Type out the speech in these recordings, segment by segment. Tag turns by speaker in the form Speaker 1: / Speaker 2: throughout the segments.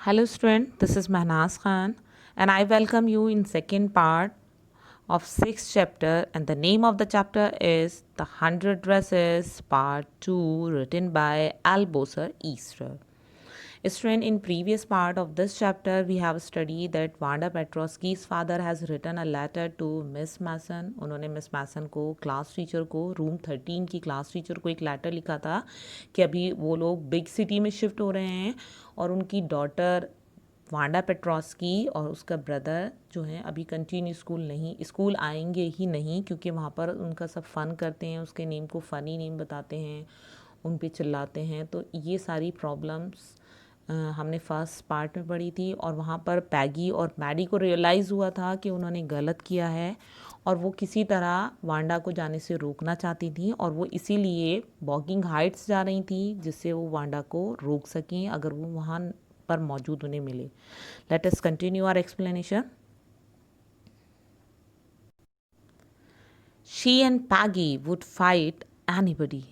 Speaker 1: Hello student, this is Mahnaz Khan and I welcome you in second part of 6th chapter, and the name of the chapter is The 100 Dresses Part 2, written by Alboser Easter. Student, in previous part of this chapter we have studied that Wanda Petrosky's father has written a letter to Miss Mason. उन्होंने miss मैसन को, class teacher को, room 13 की class teacher को एक letter लिखा था कि अभी वो लोग बिग सिटी में शिफ्ट हो रहे हैं और उनकी डॉटर वांडा पेट्रोस्की और उसका ब्रदर जो है अभी कंटिन्यू स्कूल आएंगे ही नहीं, क्योंकि वहाँ पर उनका सब फ़न करते हैं, उसके नेम को फ़नी नेम बताते हैं, उन पे चिल्लाते हैं। तो ये सारी प्रॉब्लम्स हमने फर्स्ट पार्ट में पढ़ी थी और वहाँ पर पैगी और मैडी को रियलाइज़ हुआ था कि उन्होंने गलत किया है और वो किसी तरह वांडा को जाने से रोकना चाहती थी और वो इसीलिए बॉगिंग हाइट्स जा रही थी जिससे वो वांडा को रोक सकें अगर वो वहाँ पर मौजूद उन्हें मिले। Let us continue our explanation. She and Peggy would fight anybody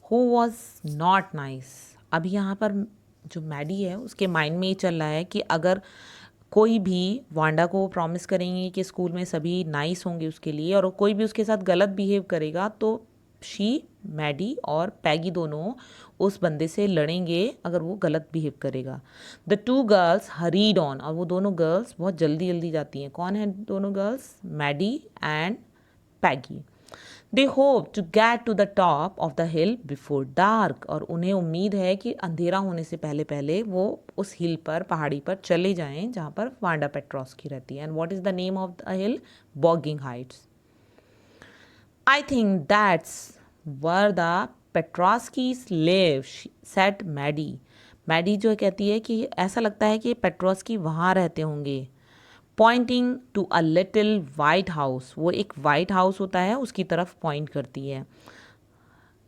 Speaker 1: who was not nice. अभी यहाँ पर जो मैडी है उसके माइंड में ये चल रहा है कि अगर कोई भी वांडा को प्रॉमिस करेंगे कि स्कूल में सभी नाइस होंगे उसके लिए और कोई भी उसके साथ गलत बिहेव करेगा तो शी, मैडी और पैगी दोनों उस बंदे से लड़ेंगे अगर वो गलत बिहेव करेगा। The two girls hurried on, और वो दोनों गर्ल्स बहुत जल्दी जल्दी जाती हैं। कौन है दोनों girls? Maddie and Peggy. They hope to get to the top of the hill before dark, और उन्हें उम्मीद है कि अंधेरा होने से पहले पहले वो उस हिल पर, पहाड़ी पर चले जाएं जहाँ पर वांडा पेट्रोस्की रहती है। And what is the name of the hill? Boggins Heights. I think that's where the Petronskis live, said Maddie. Maddie जो कहती है कि ऐसा लगता है कि पेट्रोस्की वहाँ रहते होंगे। Pointing to a little white house, वो एक वाइट हाउस होता है उसकी तरफ पॉइंट करती है।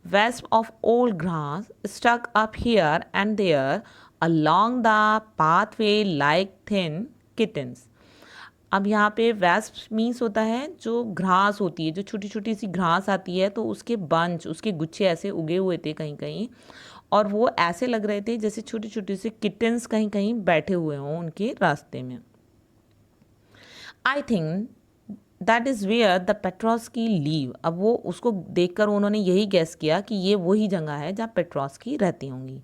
Speaker 1: Waste of old grass stuck up here and there along the pathway like thin kittens. अब यहाँ पे वेस्प मीन्स होता है जो घास होती है, जो छोटी छोटी सी घास आती है, तो उसके बंच, उसके गुच्छे ऐसे उगे हुए थे कहीं कहीं और वो ऐसे लग रहे थे जैसे छोटे छोटे से किटन्स कहीं कहीं बैठे हुए हों उनके रास्ते में। I think that is where the Petroski live. अब वो उसको देखकर उन्होंने यही गैस किया कि ये वही जगह है जहाँ पेट्रोस्की रहती होंगी।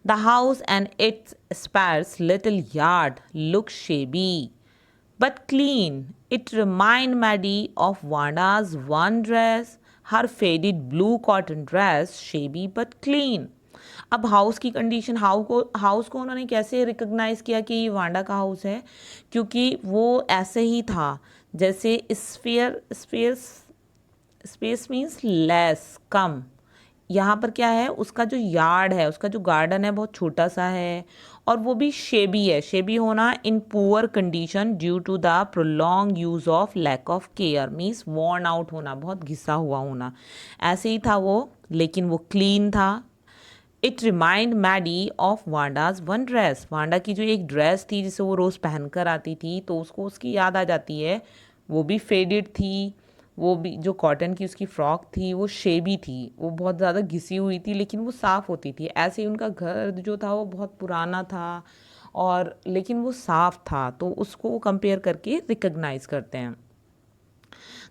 Speaker 1: The house and it's spires little yard look शेबी but clean. It reminded Maddie of Wanda's one dress, her faded blue cotton dress, shabby but clean. अब हाउस की कंडीशन, हाउस को उन्होंने कैसे रिकग्नाइज किया कि ये वांडा का हाउस है? क्योंकि वो ऐसे ही था जैसे स्पेस मीन्स लेस, कम। यहाँ पर क्या है, उसका जो यार्ड है, उसका जो गार्डन है बहुत छोटा सा है और वो भी शेबी है। शेबी होना in poor condition due to the prolong use of lack of care means worn out होना, बहुत घिसा हुआ होना। ऐसे ही था वो, लेकिन वो क्लीन था। It remind Maddie of Wanda's one dress. Wanda की जो एक ड्रेस थी जिसे वो रोज़ पहनकर आती थी तो उसको उसकी याद आ जाती है। वो भी फेडेड थी, वो भी जो कॉटन की उसकी फ्रॉक थी वो शेबी थी, वो बहुत ज़्यादा घिसी हुई थी लेकिन वो साफ़ होती थी। ऐसे ही उनका घर जो था वो बहुत पुराना था और लेकिन वो साफ़ था, तो उसको वो कंपेयर करके रिकग्नाइज करते हैं।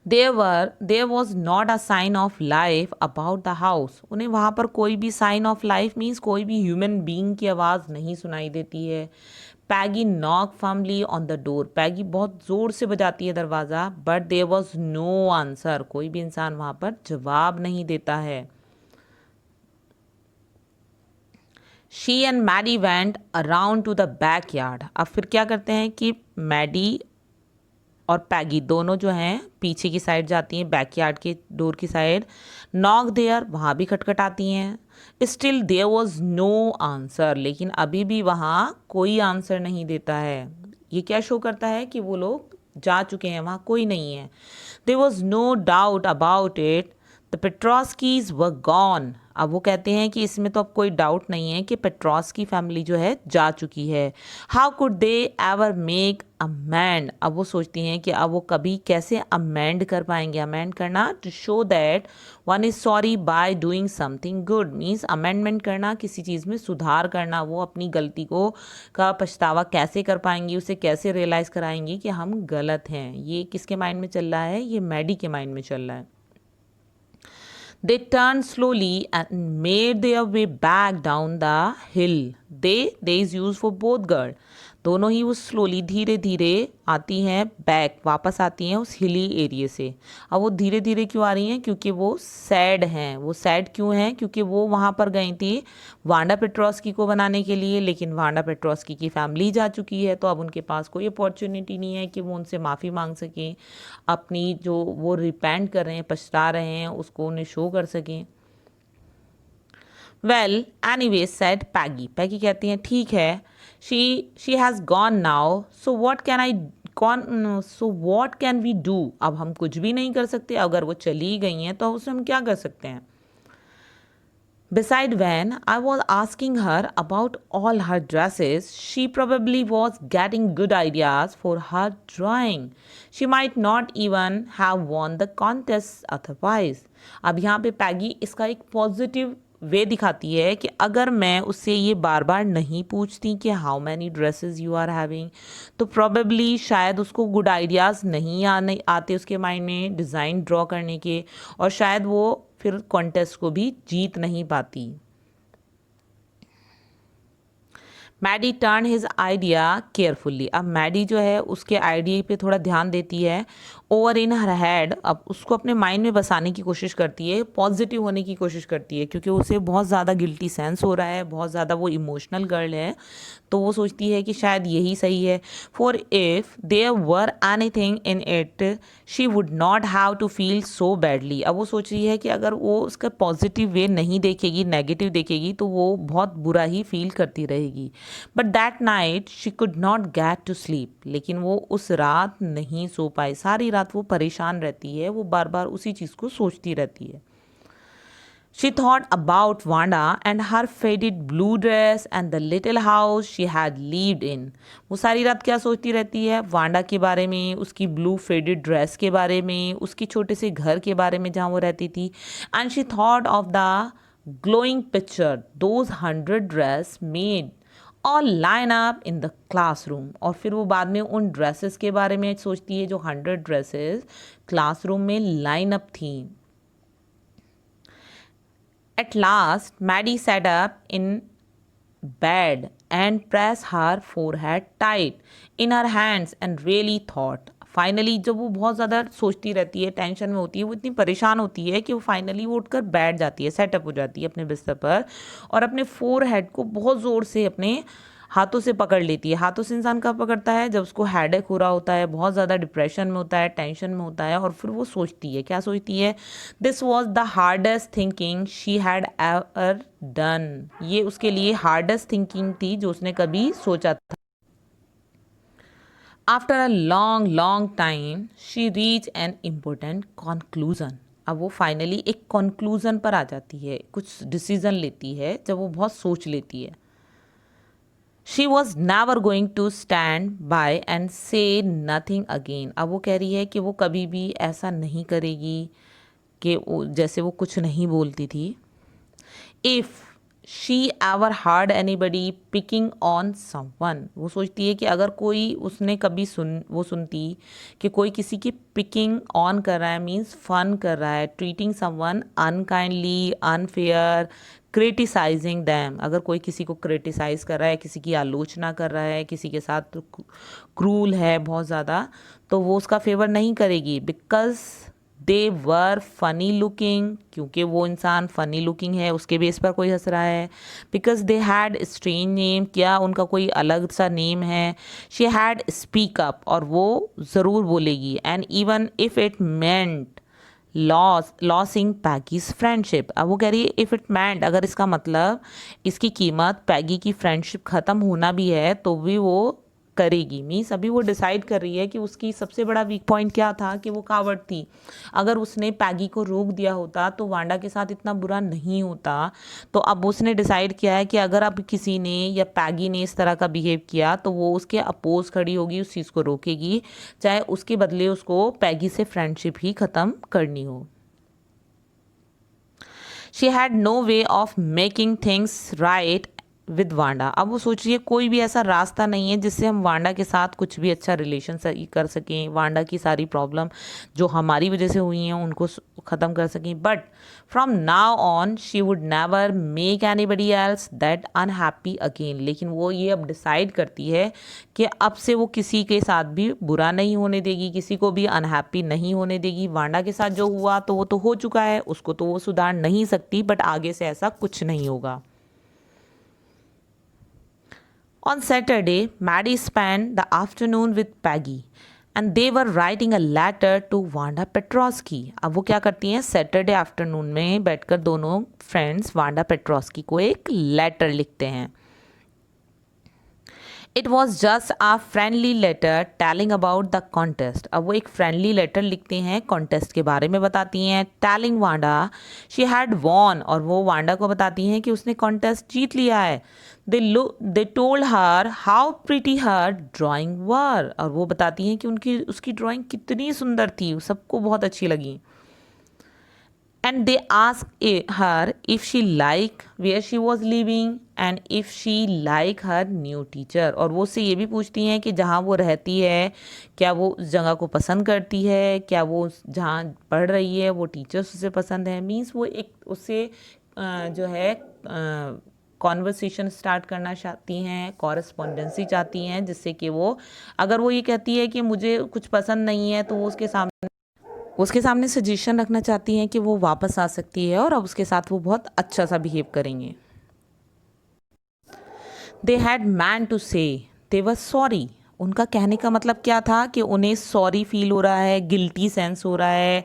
Speaker 1: There was not a sign of life about the house. उन्हें वहाँ पर कोई भी साइन ऑफ लाइफ मीन्स कोई भी ह्यूमन बीइंग की आवाज़ नहीं सुनाई देती है। Peggy knock firmly on the door. Peggy बहुत ज़ोर से बजाती है दरवाज़ा, but there was no answer. कोई भी इंसान वहाँ पर जवाब नहीं देता है। She and Maddie went around to the back yard. अब फिर क्या करते हैं कि मैडी और पैगी दोनों जो हैं पीछे की साइड जाती हैं, बैकयार्ड के डोर की साइड। नॉक देयर, वहाँ भी खटखटाती हैं। Still there was no answer, लेकिन अभी भी वहाँ कोई आंसर नहीं देता है। ये क्या शो करता है कि वो लोग जा चुके हैं, वहाँ कोई नहीं है। There was no doubt about it, the Petronskis were gone. अब वो कहते हैं कि इसमें तो अब कोई डाउट नहीं है कि पेट्रोस की फैमिली जो है जा चुकी है। How could they ever make amend, अब वो सोचती हैं कि अब वो कभी कैसे अमेंड कर पाएंगे। अमेंड करना, to show that one is sorry by doing something good, means amendment करना, किसी चीज़ में सुधार करना। वो अपनी गलती को का पछतावा कैसे कर पाएंगी, उसे कैसे रियलाइज़ कराएंगी कि हम गलत हैं। ये किसके माइंड में चल रहा है, ये मैडी के माइंड में चल रहा है। They turned slowly and made their way back down the hill. They is used for both girl. दोनों ही वो स्लोली धीरे धीरे आती हैं, बैक वापस आती हैं उस हिली एरिया से। अब वो धीरे धीरे क्यों आ रही हैं, क्योंकि वो सैड हैं। वो सैड क्यों हैं, क्योंकि वो वहाँ पर गई थी वांडा पेट्रोस्की को बनाने के लिए, लेकिन वांडा पेट्रोस्की की फैमिली जा चुकी है, तो अब उनके पास कोई अपॉर्चुनिटी नहीं है कि वो उनसे माफ़ी मांग सकें, अपनी जो वो रिपेंट कर रहे हैं, पछता रहे हैं, उसको उन्हें शो कर सकें। Well anyway said Peggy, Peggy कहती हैं ठीक है, she has gone now, so what can I so what can we do, अब हम कुछ भी नहीं कर सकते, अगर वो चली गई हैं तो उसमें हम क्या कर सकते हैं। Beside, when I was asking her about all her dresses, she probably was getting good ideas for her drawing. She might not even have won the contest otherwise. अब यहाँ पे पैगी इसका एक पॉजिटिव वे दिखाती है कि अगर मैं उससे ये बार बार नहीं पूछती कि how many dresses you are having, तो प्रॉबेबली शायद उसको गुड आइडियाज़ नहीं आते उसके माइंड में डिज़ाइन ड्रॉ करने के, और शायद वो फिर कॉन्टेस्ट को भी जीत नहीं पाती। Maddie turn his idea carefully, अब मैडी जो है उसके आइडिया पे थोड़ा ध्यान देती है। ओवर इन हर हेड, अब उसको अपने माइंड में बसाने की कोशिश करती है, पॉजिटिव होने की कोशिश करती है, क्योंकि उसे बहुत ज़्यादा गिल्टी सेंस हो रहा है, बहुत ज़्यादा वो इमोशनल गर्ल है, तो वो सोचती है कि शायद यही सही है। For if there were anything in it she would not have to feel so badly, अब वो सोच रही है कि अगर वो उसका पॉजिटिव वे नहीं देखेगी, नेगेटिव देखेगी, तो वो बहुत बुरा ही फील करती रहेगी। But that night she could not get to sleep, लेकिन वो उस रात नहीं सो पाई, सारी रात वो परेशान रहती है, वो बार बार उसी चीज़ को सोचती रहती है। She thought about Wanda and her faded blue dress and the little house she had lived in. वो सारी रात क्या सोचती रहती है, वांडा के बारे में, उसकी ब्लू फेडेड ड्रेस के बारे में, उसके छोटे से घर के बारे में जहाँ वो रहती थी। And she thought of the glowing picture those 100 dress made और line up in the classroom, और फिर वो बाद में उन ड्रेसेस के बारे में सोचती है जो 100 ड्रेसेस क्लासरूम में लाइन अप थी। At last, Maddie sat up in bed and pressed her forehead tight in her hands and really thought. Finally जब वो बहुत ज़्यादा सोचती रहती है, टेंशन में होती है, वो इतनी परेशान होती है कि वो फाइनली वो उठकर बैठ जाती है, सेटअप हो जाती है अपने बिस्तर पर, और अपने फोरहेड को बहुत ज़ोर से अपने हाथों से पकड़ लेती है। हाथों से इंसान कब पकड़ता है, जब उसको हेडेक हो रहा होता है, बहुत ज़्यादा डिप्रेशन में होता है, टेंशन में होता है, और फिर वो सोचती है, क्या सोचती है, this was the hardest thinking she had ever done, ये उसके लिए हार्डेस्ट थिंकिंग थी जो उसने कभी सोचा था। After a long long time she reach an important conclusion, अब वो फाइनली एक कॉन्क्लूज़न पर आ जाती है, कुछ डिसीज़न लेती है जब वो बहुत सोच लेती है। She was never going to stand by and say nothing again, अब वो कह रही है कि वो कभी भी ऐसा नहीं करेगी कि जैसे वो कुछ नहीं बोलती थी। If she ever hard anybody picking on someone, वो सोचती है कि अगर कोई उसने कभी सुनती कि कोई किसी की पिकिंग ऑन कर रहा है, मीन्स फन कर रहा है, treating someone unkindly, unfair, criticising them, अगर कोई किसी को क्रिटिसाइज कर रहा है, किसी की आलोचना कर रहा है, किसी के साथ क्रूल है बहुत ज़्यादा, तो वो उसका फेवर नहीं करेगी। Because they were funny looking, क्योंकि वो इंसान फनी लुकिंग है, उसके बेस पर कोई हंस रहा है। Because they had strange name, क्या उनका कोई अलग सा नेम है। शी हैड स्पीक अप, और वो ज़रूर बोलेगी। And even if it meant losing Peggy's friendship, अब वो कह रही है इफ़ इट मेंट, अगर इसका मतलब इसकी कीमत पैगी की फ्रेंडशिप ख़त्म होना भी है, तो भी वो करेगी। मीन्स अभी वो डिसाइड कर रही है कि उसकी सबसे बड़ा वीक पॉइंट क्या था कि वो कावर्ड थी। अगर उसने पैगी को रोक दिया होता तो वांडा के साथ इतना बुरा नहीं होता। तो अब उसने डिसाइड किया है कि अगर अब किसी ने या पैगी ने इस तरह का बिहेव किया तो वो उसके अपोज खड़ी होगी, उस चीज़ को रोकेगी, चाहे उसके बदले उसको पैगी से फ्रेंडशिप ही ख़त्म करनी हो। She had no way of making things right with Wanda. अब वो सोच रही है कोई भी ऐसा रास्ता नहीं है जिससे हम वांडा के साथ कुछ भी अच्छा रिलेशन कर सकें, वांडा की सारी प्रॉब्लम जो हमारी वजह से हुई हैं उनको ख़त्म कर सकें। But from now on she would never make anybody else that unhappy again. लेकिन वो ये अब डिसाइड करती है कि अब से वो किसी के साथ भी बुरा नहीं होने देगी, किसी को भी अनहैप्पी नहीं होने देगी। वांडा के साथ जो हुआ तो वो तो हो चुका है, उसको तो वो सुधार नहीं सकती, बट आगे से ऐसा कुछ नहीं होगा। On Saturday, Maddie spent the afternoon with Peggy and they were writing a letter to Wanda Petrosky. अब वो क्या करती हैं, सैटरडे आफ्टरनून में बैठकर दोनों फ्रेंड्स वांडा पेट्रोस्की को एक लेटर लिखते हैं। It was just a friendly letter telling about the contest. अब वो एक फ्रेंडली लेटर लिखते हैं, कॉन्टेस्ट के बारे में बताती हैं। Telling Wanda she had won, और वो वांडा को बताती हैं कि उसने कॉन्टेस्ट जीत लिया है। They told her how pretty her drawing were, और वो बताती हैं कि उसकी ड्राइंग कितनी सुंदर थी, सबको बहुत अच्छी लगी। And they asked her if she liked where she was living and if she liked her new teacher। और वो उससे ये भी पूछती हैं कि जहाँ वो रहती है क्या वो उस जगह को पसंद करती है, क्या वो जहाँ पढ़ रही है वो टीचर्स उसे पसंद है। मीन्स वो एक उससे जो है कॉन्वर्सेशन स्टार्ट करना चाहती हैं, कॉरेस्पॉन्डेंसी चाहती हैं, जिससे कि वो अगर वो ये कहती है कि मुझे कुछ पसंद नहीं है तो वो उसके सामने सजेशन रखना चाहती हैं कि वो वापस आ सकती है और अब उसके साथ वो बहुत अच्छा सा बिहेव करेंगे। दे हैड मैन टू से दे वर सॉरी। उनका कहने का मतलब क्या था कि उन्हें सॉरी फील हो रहा है, गिल्टी सेंस हो रहा है।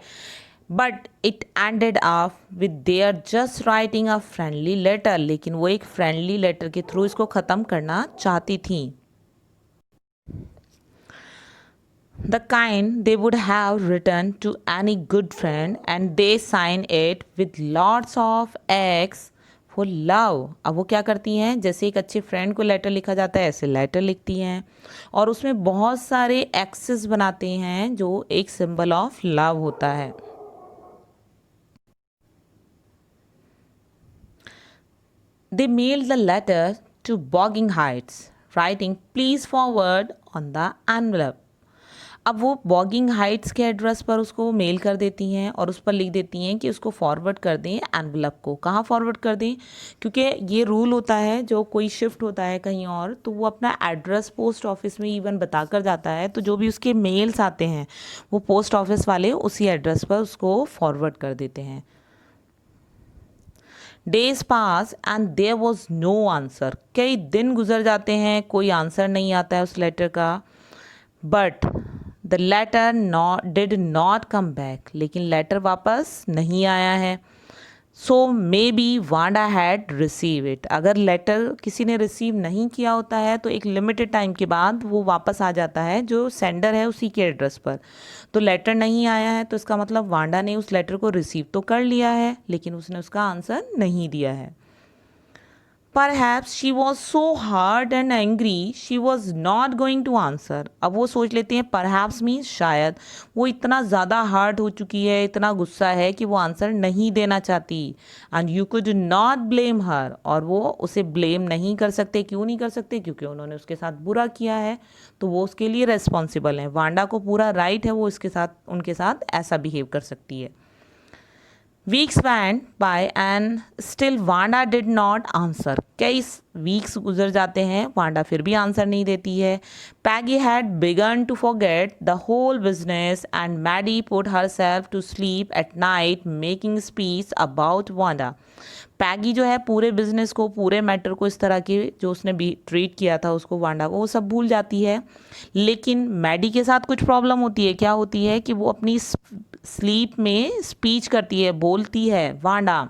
Speaker 1: But it ended up with their just writing a friendly letter. लेकिन वो एक फ्रेंडली लेटर के थ्रू इसको ख़त्म करना चाहती थी। The kind they would have written to any good friend and they sign it with lots of X for love। अब वो क्या करती हैं, जैसे एक अच्छे फ्रेंड को लेटर लिखा जाता है ऐसे लेटर लिखती हैं और उसमें बहुत सारे एक्सेस बनाते हैं जो एक सिंबल ऑफ लव होता है। They mailed the letter to Bogging Heights, writing please forward on the envelope। अब वो बॉगिंग हाइट्स के एड्रेस पर उसको मेल कर देती हैं और उस पर लिख देती हैं कि उसको फॉरवर्ड कर दें एनवलप को। कहाँ फॉरवर्ड कर दें, क्योंकि ये रूल होता है जो कोई शिफ्ट होता है कहीं और तो वो अपना एड्रेस पोस्ट ऑफिस में इवन बता कर जाता है, तो जो भी उसके मेल्स आते हैं वो पोस्ट ऑफिस वाले उसी एड्रेस पर उसको फॉरवर्ड कर देते हैं। Days pass and there was no answer. कई दिन गुजर जाते हैं, कोई आंसर नहीं आता है उस लेटर का। But the letter did not come back. लेकिन लेटर वापस नहीं आया है। So maybe Wanda had receive it. अगर लेटर किसी ने रिसीव नहीं किया होता है तो एक लिमिटेड टाइम के बाद वो वापस आ जाता है जो सेंडर है उसी के एड्रेस पर। तो लेटर नहीं आया है तो इसका मतलब वांडा ने उस लेटर को रिसीव तो कर लिया है लेकिन उसने उसका आंसर नहीं दिया है। Perhaps she was so hurt and angry she was not going to answer। अब वो सोच लेते हैं perhaps means शायद वो इतना ज़्यादा हर्ट हो चुकी है, इतना गुस्सा है कि वो आंसर नहीं देना चाहती। and you could not blame her। और वो उसे ब्लेम नहीं कर सकते। क्यों नहीं कर सकते, क्योंकि उन्होंने उसके साथ बुरा किया है तो वो उसके लिए रेस्पॉन्सिबल है। वांडा को पूरा राइट है, वो उनके साथ ऐसा बिहेव कर सकती है। Weeks went by and still Wanda did not answer। कई वीक्स गुजर जाते हैं, वांडा फिर भी आंसर नहीं देती है। Peggy had begun to forget the whole business and Maddie put herself to sleep at night making speech about Wanda। पैगी जो है पूरे बिजनेस को, पूरे मैटर को, इस तरह की जो उसने भी ट्रीट किया था उसको, वांडा को, वो सब भूल जाती है। लेकिन मैडी के साथ कुछ प्रॉब्लम होती है। क्या होती है कि वो अपनी स्लीप में स्पीच करती है, बोलती है Wanda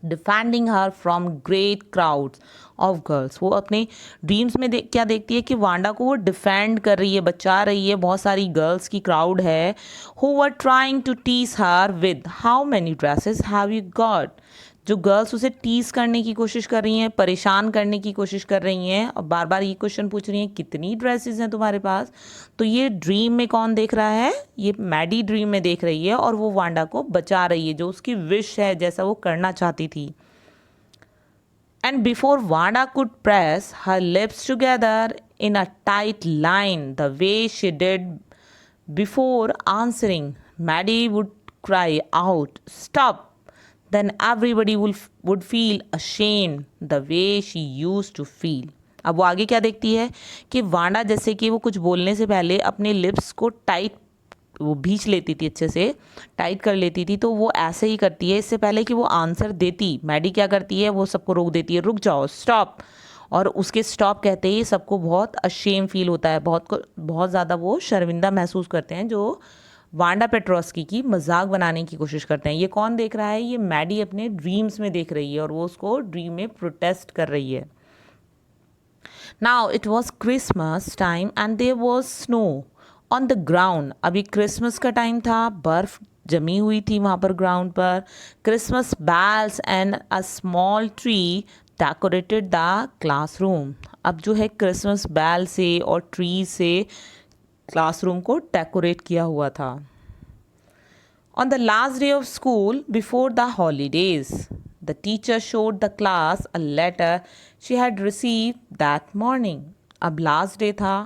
Speaker 1: defending her from great crowds of girls. वो अपने ड्रीम्स में क्या देखती है कि वांडा को वो डिफेंड कर रही है, बचा रही है, बहुत सारी गर्ल्स की क्राउड है who were trying to tease her with how many dresses have you got. जो गर्ल्स उसे टीज करने की कोशिश कर रही हैं, परेशान करने की कोशिश कर रही हैं और बार बार ये क्वेश्चन पूछ रही हैं कितनी ड्रेसेस हैं तुम्हारे पास। तो ये ड्रीम में कौन देख रहा है, ये मैडी ड्रीम में देख रही है और वो वांडा को बचा रही है, जो उसकी विश है, जैसा वो करना चाहती थी। And before Wanda could press her lips together in a tight line the way she did before answering, Maddie would cry out, "Stop!" Then everybody would feel ashamed the way she used to feel. अब वो आगे क्या देखती है कि Wanda जैसे कि वो कुछ बोलने से पहले अपने लिप्स को टाइट वो भींच लेती थी, अच्छे से टाइट कर लेती थी। तो वो ऐसे ही करती है, इससे पहले कि वो आंसर देती, मैडी क्या करती है, वो सबको रोक देती है, रुक जाओ, स्टॉप। और उसके स्टॉप कहते ही सबको बहुत अशेम फील होता है, बहुत ज़्यादा वो शर्मिंदा महसूस करते हैं, जो वांडा पेट्रोस्की की मजाक बनाने की कोशिश करते हैं। ये कौन देख रहा है, ये मैडी अपने ड्रीम्स में देख रही है और वो उसको ड्रीम में प्रोटेस्ट कर रही है। Now it was Christmas time and there was snow on the ground. अभी क्रिसमस का टाइम था, बर्फ जमी हुई थी वहाँ पर ग्राउंड पर। Christmas bells and a small tree decorated the classroom. अब जो है क्रिसमस बेल से और ट्री से क्लासरूम को डेकोरेट किया हुआ था। On the last day of school before the holidays, the teacher showed the class a letter she had received that morning. अब लास्ट डे था,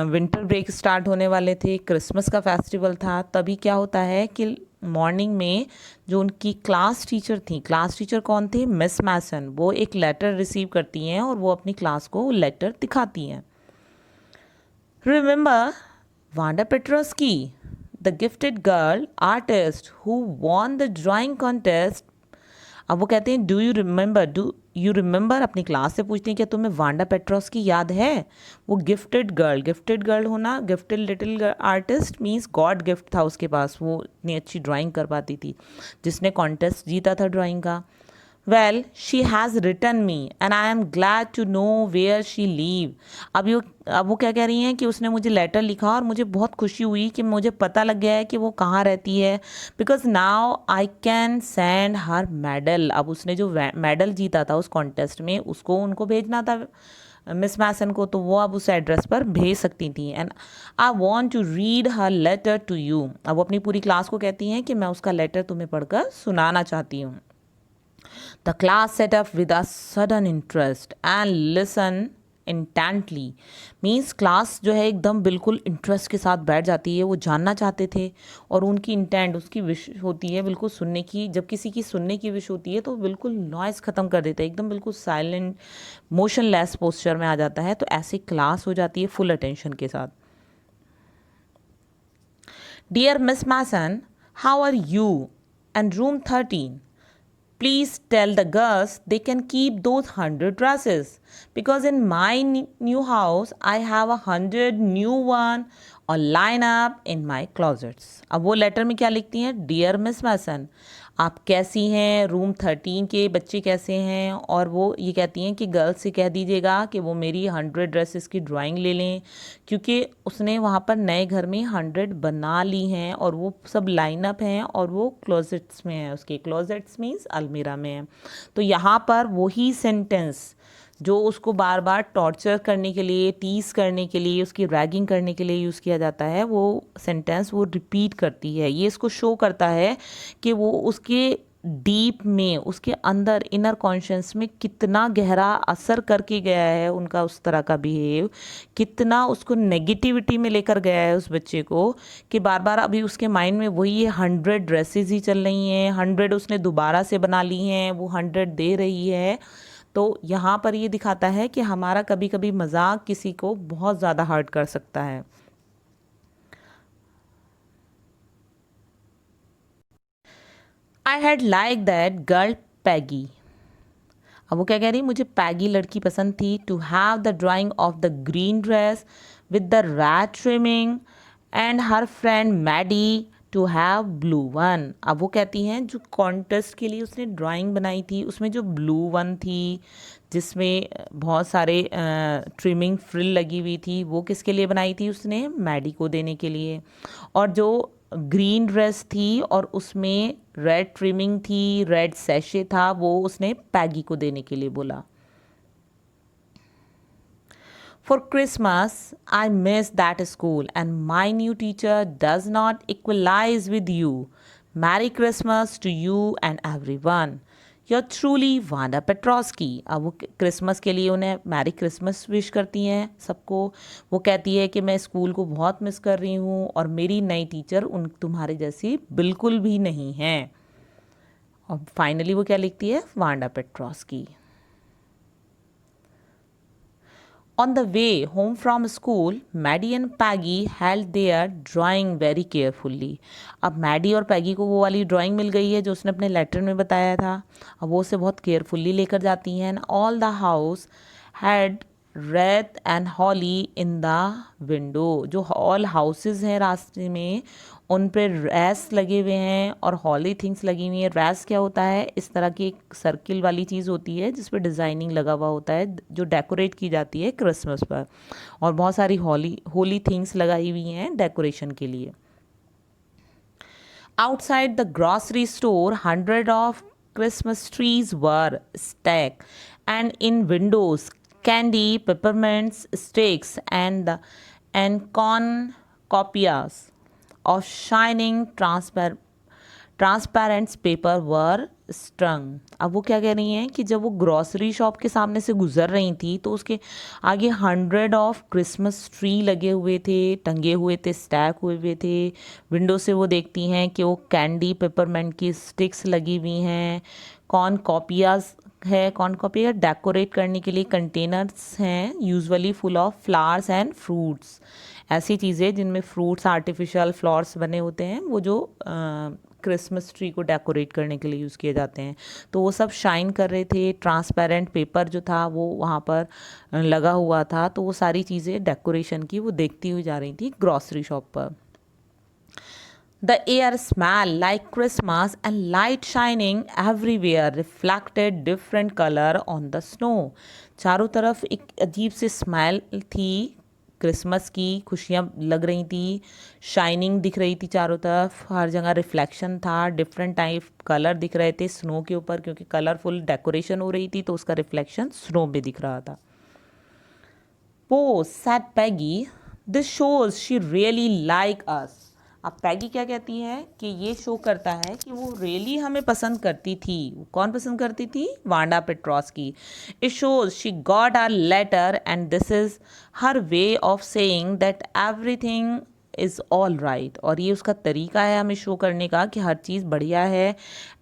Speaker 1: विंटर ब्रेक स्टार्ट होने वाले थे, क्रिसमस का फेस्टिवल था। तभी क्या होता है कि मॉर्निंग में जो उनकी क्लास टीचर थी, क्लास टीचर कौन थे, मिस मैसन, वो एक लेटर रिसीव करती हैं और वो अपनी क्लास को लेटर दिखाती हैं। Remember Wanda Petronski, the gifted girl artist who won the drawing contest. अब वो कहते हैं डू यू रिमेंबर, अपनी क्लास से पूछते हैं क्या तुम्हें वांडा पेट्रोस्की याद है। वो गिफ्टेड गर्ल होना, gifted little artist means God gift था उसके पास, वो इतनी अच्छी ड्राइंग कर पाती थी, जिसने कॉन्टेस्ट जीता था ड्राइंग का। Well she has written me and I am glad to know where she live. अब वो क्या कह रही हैं कि उसने मुझे लेटर लिखा और मुझे बहुत खुशी हुई कि मुझे पता लग गया है कि वो कहाँ रहती है। Because now I can send her medal. अब उसने जो मेडल जीता था उस कॉन्टेस्ट में, उसको उनको भेजना था मिस मैसन को, तो वो अब उस एड्रेस पर भेज सकती थी। And I want to read her letter to you. अब वो अपनी पूरी क्लास को कहती हैं कि मैं उसका लेटर तुम्हें पढ़कर सुनाना चाहती हूँ। The class set up with a sudden interest and listened intently. Means class जो है एकदम बिल्कुल इंटरेस्ट के साथ बैठ जाती है, वो जानना चाहते थे और उनकी इंटेंट, उसकी विश होती है बिल्कुल सुनने की। जब किसी की सुनने की विश होती है तो बिल्कुल नॉइस ख़त्म कर देता है, एकदम बिल्कुल साइलेंट मोशनलेस पोस्चर में आ जाता है। तो ऐसी क्लास हो जाती है फुल अटेंशन के साथ। Dear Miss Mason, how are you and room 13? Please tell the girls they can keep those 100 dresses because in my new house I have 100 new one or line up in my closets. अब वो letter में क्या लिखती हैं, dear Miss मैसन आप कैसी हैं, room 13 के बच्चे कैसे हैं। और वो ये कहती हैं कि गर्ल्स से कह दीजिएगा कि वो मेरी 100 ड्रेसेस की ड्राइंग ले लें, क्योंकि उसने वहाँ पर नए घर में 100 बना ली हैं और वो सब लाइन अप हैं और वो क्लोजेट्स में है, उसके क्लोजेट्स मीन्स अलमीरा में है। तो यहाँ पर वही सेंटेंस जो उसको बार बार टॉर्चर करने के लिए, टीज करने के लिए, उसकी रैगिंग करने के लिए यूज़ किया जाता है, वो सेंटेंस वो रिपीट करती है। ये इसको शो करता है कि वो उसके डीप में, उसके अंदर इनर कॉन्शियस में कितना गहरा असर करके गया है उनका उस तरह का बिहेव, कितना उसको नेगेटिविटी में लेकर गया है उस बच्चे को, कि बार बार अभी उसके माइंड में वही 100 ड्रेसेस ही चल रही हैं, 100 उसने दोबारा से बना ली हैं, वो 100 दे रही है। तो यहाँ पर ये दिखाता है कि हमारा कभी कभी मजाक किसी को बहुत ज़्यादा हर्ट कर सकता है। I had like that girl Peggy. अब वो क्या कह रही, मुझे पैगी लड़की पसंद थी। To have the drawing of the green dress with the red trimming and her friend Maddie to have blue one. अब वो कहती हैं जो कॉन्टेस्ट के लिए उसने ड्राइंग बनाई थी उसमें जो ब्लू वन थी जिसमें बहुत सारे ट्रिमिंग फ्रिल लगी हुई थी, वो किसके लिए बनाई थी उसने? मैडी को देने के लिए। और जो ग्रीन ड्रेस थी और उसमें रेड ट्रिमिंग थी, रेड सैशे था, वो उसने पैगी को देने के लिए बोला। For Christmas, I miss that school and my new teacher does not equalize with you. Merry Christmas to you and everyone. You're truly Wanda Petrosky. अब वो क्रिसमस के लिए उन्हें मैरी क्रिसमस विश करती हैं सबको। वो कहती है कि मैं स्कूल को बहुत मिस कर रही हूँ और मेरी नई टीचर उन तुम्हारे जैसी बिल्कुल भी नहीं है। और फाइनली वो क्या लिखती है? Wanda Petronski. On the way home from school, Maddie and Peggy held their drawing very carefully. अब मैडी और पैगी को वो वाली ड्राइंग मिल गई है जो उसने अपने लेटर में बताया था। अब वो उसे बहुत केयरफुली लेकर जाती हैं। All the house had wreath and holly in the window. जो ऑल हाउसेज हैं रास्ते में उन पे रैस लगे हुए हैं और हॉली थिंग्स लगी हुई हैं। रैस क्या होता है? इस तरह की एक सर्किल वाली चीज़ होती है जिस पे डिज़ाइनिंग लगा हुआ होता है जो डेकोरेट की जाती है क्रिसमस पर। और बहुत सारी होली थिंग्स लगाई हुई हैं डेकोरेशन के लिए। Outside the grocery store 100 of Christmas trees were stacked, and in windows, candy, peppermints, sticks, and cornucopias of shining transparents paper were strung. अब वो क्या कह रही हैं कि जब वो ग्रॉसरी शॉप के सामने से गुजर रही थी तो उसके आगे 100 ऑफ क्रिसमस ट्री लगे हुए थे, टंगे हुए थे, स्टैक हुए थे। विंडो से वो देखती हैं कि वो कैंडी पेपरमेंट की स्टिक्स लगी हुई हैं। कॉर्न कॉपियाज है, कॉर्न कॉपिया डेकोरेट करने के लिए कंटेनर्स हैं usually full of flowers and fruits. ऐसी चीज़ें जिनमें फ्रूट्स आर्टिफिशियल फ्लावर्स बने होते हैं वो जो क्रिसमस ट्री को डेकोरेट करने के लिए यूज़ किए जाते हैं। तो वो सब शाइन कर रहे थे। ट्रांसपेरेंट पेपर जो था वो वहाँ पर लगा हुआ था। तो वो सारी चीज़ें डेकोरेशन की वो देखती हुई जा रही थी ग्रॉसरी शॉप पर। The air smelled like Christmas and light shining everywhere reflected different color on the snow. चारों तरफ एक अजीब सी स्मेल थी क्रिसमस की, खुशियाँ लग रही थी, शाइनिंग दिख रही थी चारों तरफ, हर जगह रिफ्लेक्शन था, डिफरेंट टाइप कलर दिख रहे थे स्नो के ऊपर क्योंकि कलरफुल डेकोरेशन हो रही थी तो उसका रिफ्लेक्शन स्नो में दिख रहा था। Pose, said Peggy. This shows she really like us. अब पैगी क्या कहती है कि ये शो करता है कि वो रियली हमें पसंद करती थी। कौन पसंद करती थी? Wanda Petroski. It shows she got our letter and this is her way of saying that everything is all right. और ये उसका तरीका है हमें शो करने का कि हर चीज़ बढ़िया है।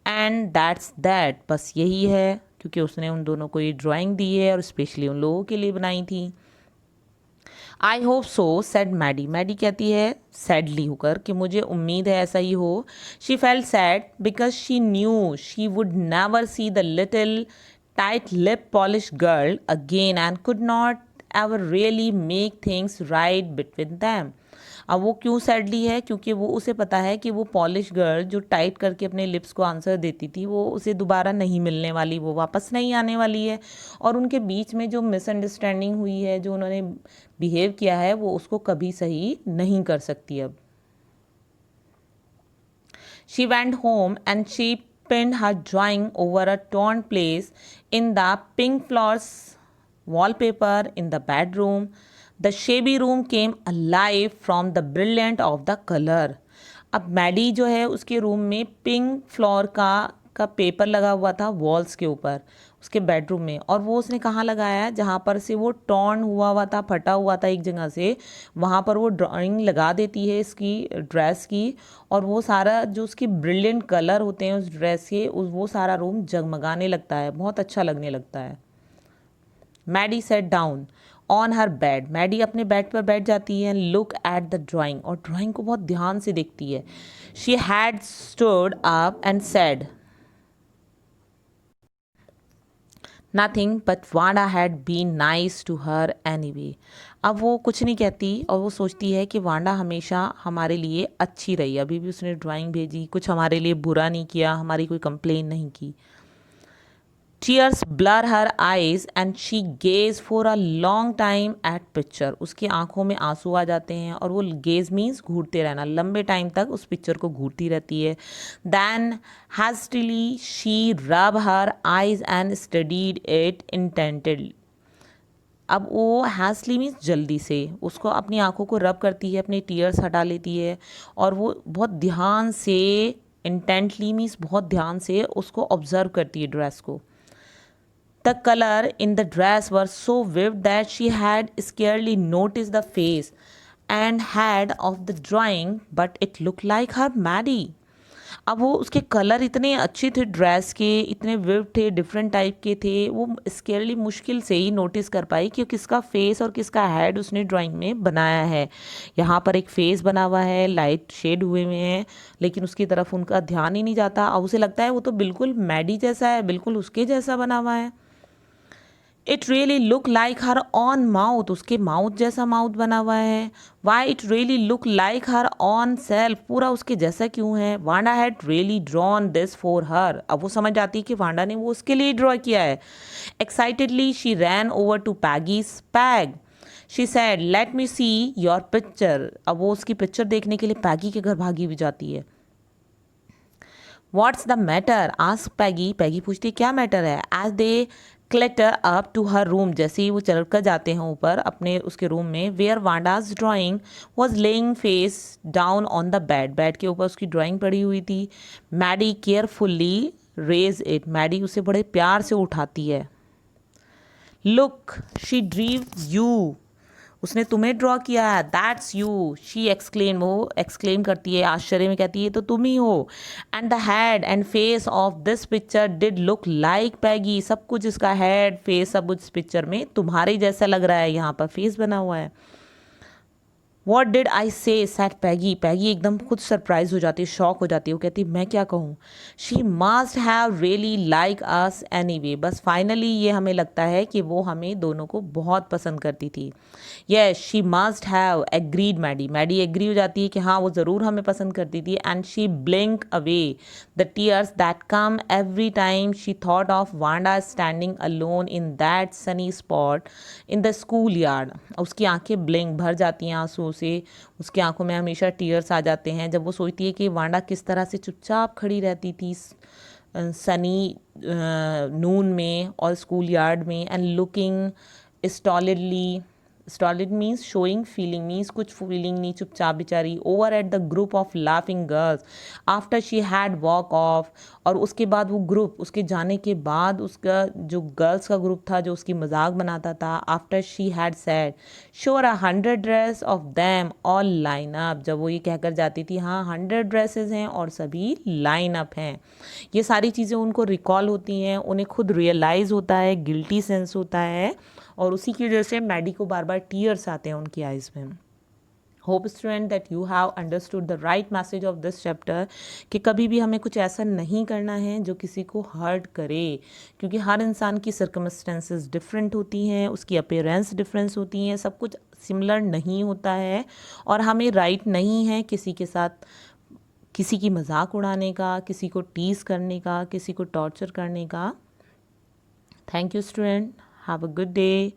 Speaker 1: एंड दैट्स दैट, बस यही है, क्योंकि उसने उन दोनों को ये ड्राइंग दी है और स्पेशली उन लोगों के लिए बनाई थी। I hope so said Maddie. Maddie कहती है सैडली होकर कि मुझे उम्मीद है ऐसा ही हो। She felt sad because she knew she would never see the little tight lip polish girl again and could not ever really make things right between them. अब वो क्यों सैडली है? क्योंकि वो उसे पता है कि वो पॉलिश गर्ल जो टाइट करके अपने लिप्स को आंसर देती थी वो उसे दोबारा नहीं मिलने वाली, वो वापस नहीं आने वाली है। और उनके बीच में जो मिसअंडरस्टैंडिंग हुई है, जो उन्होंने बिहेव किया है, वो उसको कभी सही नहीं कर सकती अब। She went home and she pinned her drawing over a torn place in the pink floors wallpaper in the bedroom. The shabby room came alive from the brilliant of the color. अब Maddie जो है उसके room में pink floor का paper लगा हुआ था walls के ऊपर उसके बेडरूम में। और वो उसने कहाँ लगाया? जहाँ पर से वो टॉर्न हुआ था, फटा हुआ था एक जगह से, वहाँ पर वो ड्राइंग लगा देती है इसकी ड्रेस की। और वो सारा जो उसके ब्रिलियंट कलर होते हैं उस ड्रेस के, वो सारा रूम जगमगाने लगता है, बहुत अच्छा लगने लगता है। Maddie sat down on her bed. Maddie अपने बेड पर बैठ जाती है। लुक एट द ड्राइंग, और ड्राइंग को बहुत ध्यान से देखती है। She had stood up and said, nothing but Wanda had been nice to her anyway. अब वो कुछ नहीं कहती और वो सोचती है कि वांडा हमेशा हमारे लिए अच्छी रही, अभी भी उसने ड्राइंग भेजी, कुछ हमारे लिए बुरा नहीं किया, हमारी कोई कंप्लेन नहीं की। Tears blur her eyes and she gaze for a long time at picture। उसकी आंखों में आंसू आ जाते हैं और वो गेज मीन्स घूरते रहना, लंबे टाइम तक उस पिक्चर को घूरती रहती है। Then hastily she rub her eyes and studied it intently। अब वो हैस्टली मीन्स जल्दी से उसको अपनी आंखों को रब करती है, अपने टीयर्स हटा लेती है और वो बहुत ध्यान से, इंटेंटली मीन्स बहुत ध्यान से उसको ऑब्जर्व करती है ड्रेस को। The color in the dress was so vivid that she had scarcely noticed the face and head of the drawing, but it looked like her Maddie। अब वो उसके कलर इतने अच्छे थे ड्रेस के, इतने विव थे, डिफरेंट टाइप के थे, वो स्केयरली मुश्किल से ही नोटिस कर पाई कि किसका फेस और किसका हेड उसने ड्राइंग में बनाया है। यहाँ पर एक फेस बना हुआ है, लाइट शेड हुए हुए हैं, लेकिन उसकी तरफ उनका ध्यान ही नहीं जाता और उसे लगता है वो तो बिल्कुल मैडी जैसा है, बिल्कुल उसके जैसा बना हुआ है। It really look like her on mouth, उसके माउथ जैसा माउथ बना हुआ है। Why it really look like her on self, पूरा उसके जैसा क्यों है। Wanda had really drawn this for her, अब वो समझ आती है कि वांडा ने वो उसके लिए ड्रॉ किया है। Excitedly she ran over to Peggy's bag. She said let me see your picture. अब वो उसकी पिक्चर देखने के लिए पैगी के घर भागी भी जाती है। What's the matter asked Peggy, Peggy पूछती क्या मैटर है। As they clatter up to her room, जैसे ही वो चल कर जाते हैं ऊपर अपने उसके रूम में, where Wanda's drawing was laying face down on the bed, bed के ऊपर उसकी ड्राइंग पड़ी हुई थी। Maddie carefully raise it, Maddie उसे बड़े प्यार से उठाती है। लुक शी ड्रीव यू, उसने तुम्हें ड्रॉ किया है। दैट्स यू, शी एक्सक्लेम, वो एक्सक्लेम करती है, आश्चर्य में कहती है तो तुम ही हो। And the head and face of this picture did look like Peggy, सब कुछ इसका हेड फेस सब कुछ इस पिक्चर में तुम्हारे जैसा लग रहा है, यहाँ पर फेस बना हुआ है। वॉट डिड आई से सैट पैगी, पैगी एकदम खुद सरप्राइज हो जाती है, शॉक हो जाती है, वो कहती है मैं क्या कहूँ। She must have really like us any way, बस फाइनली ये हमें लगता है कि वो हमें दोनों को बहुत पसंद करती थी। Yes she must have agreed Maddie, Maddie agree हो जाती है कि हाँ वो ज़रूर हमें पसंद करती थी। And she blink away the tears that come every time she thought of Wanda standing alone in that Sunny spot in the school yard. उसकी आंखें ब्लिंक भर जाती हैं आंसू से, उसकी आंखों में हमेशा टीयर्स आ जाते हैं जब वो सोचती है कि वांडा किस तरह से चुपचाप खड़ी रहती थी सनी नून में और स्कूल यार्ड में। And looking stolidly, stolid means showing feeling, means कुछ फीलिंग नहीं, चुपचाप बेचारी। Over at the group of laughing girls after she had walk off, और उसके बाद वो ग्रुप, उसके जाने के बाद उसका जो गर्ल्स का ग्रुप था जो उसकी मजाक बनाता था। After she had sad sure 100 dress of them all line up, जब वो ये कहकर जाती थी हाँ 100 ड्रेसेस हैं और सभी लाइन अप हैं। ये सारी चीज़ें उनको रिकॉल होती हैं, उन्हें खुद रियलाइज़ होता है, गिल्टी सेंस होता है और उसी की वजह से मैडी को बार बार टीयर्स आते हैं उनकी आइज़ में। Hope student that you have understood the right message of this chapter कि कभी भी हमें कुछ ऐसा नहीं करना है जो किसी को हर्ट करे, क्योंकि हर इंसान की सर्कमस्टेंसेस डिफरेंट होती हैं, उसकी अपीयरेंस डिफरेंस होती हैं, सब कुछ सिमिलर नहीं होता है और हमें राइट नहीं है किसी के साथ किसी की मजाक उड़ाने का, किसी को टीज करने का, किसी को टॉर्चर करने का। Thank you student, have a good day.